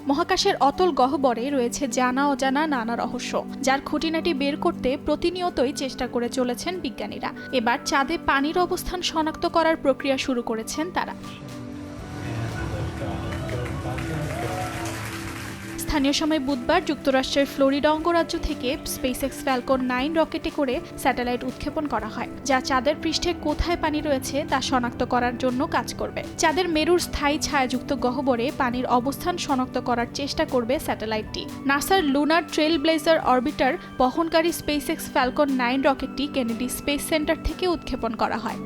মহাকাশের অতল গহ্বরে রয়েছে জানা অজানা নানা রহস্য, যার খুঁটিনাটি বের করতে প্রতিনিয়তই চেষ্টা করে চলেছেন বিজ্ঞানীরা। এবার চাঁদে পানির অবস্থান শনাক্ত করার প্রক্রিয়া শুরু করেছেন তারা। স্থানীয় সময় বুধবার যুক্তরাষ্ট্রের ফ্লোরিডা অঙ্গরাজ্য থেকে স্পেসএক্স ফ্যালকন 9 রকেটে করে স্যাটেলাইট উৎক্ষেপণ করা হয়, যা চাঁদের পৃষ্ঠে কোথায় পানি রয়েছে তা শনাক্ত করার জন্য কাজ করবে। চাঁদের মেরুর স্থায়ী ছায়াযুক্ত গহ্বরে পানির অবস্থান শনাক্ত করার চেষ্টা করবে স্যাটেলাইটটি। নাসার লুনার ট্রেল ব্লেজার অরবিটার বহনকারী স্পেসএক্স ফ্যালকন 9 রকেটটি কেনেডি স্পেস সেন্টার থেকে উৎক্ষেপণ করা হয়।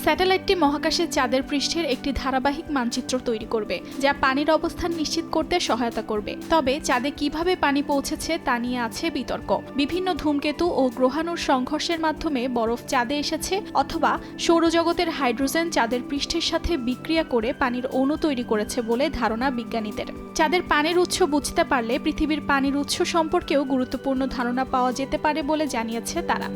স্যাটেলাইটটি মহাকাশে চাঁদের পৃষ্ঠের একটি ধারাবাহিক মানচিত্র তৈরি করবে, যা পানির অবস্থান নিশ্চিত করতে সহায়তা করবে। তবে চাঁদে কিভাবে পানি পৌঁছেছে তা নিয়ে আছে বিতর্ক। বিভিন্ন ধূমকেতু ও গ্রহাণুর সংঘর্ষের মাধ্যমে বরফ চাঁদে এসেছে, অথবা সৌরজগতের হাইড্রোজেন চাঁদের পৃষ্ঠের সাথে বিক্রিয়া করে পানির অণু তৈরি করেছে বলে ধারণা বিজ্ঞানীদের। চাঁদের পানির উৎস বুঝতে পারলে পৃথিবীর পানির উৎস সম্পর্কেও গুরুত্বপূর্ণ ধারণা পাওয়া যেতে পারে বলে জানিয়েছে তারা।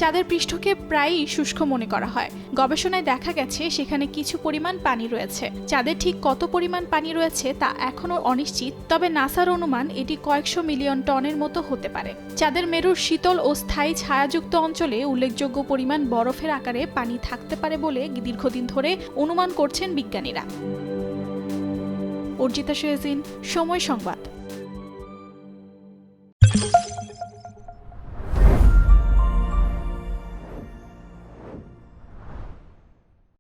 চাঁদের পৃষ্ঠকে প্রায়ই শুষ্ক মনে করা হয়। গবেষণায় দেখা গেছে সেখানে কিছু পরিমাণ পানি রয়েছে। চাঁদে ঠিক কত পরিমাণ পানি রয়েছে তা এখনও অনিশ্চিত, তবে নাসার অনুমান এটি কয়েকশো মিলিয়ন টনের মতো হতে পারে। চাঁদের মেরুর শীতল ও স্থায়ী ছায়াযুক্ত অঞ্চলে উল্লেখযোগ্য পরিমাণ বরফের আকারে পানি থাকতে পারে বলে দীর্ঘদিন ধরে অনুমান করছেন বিজ্ঞানীরা। অর্জিতা শেহজিন, সময় সংবাদ।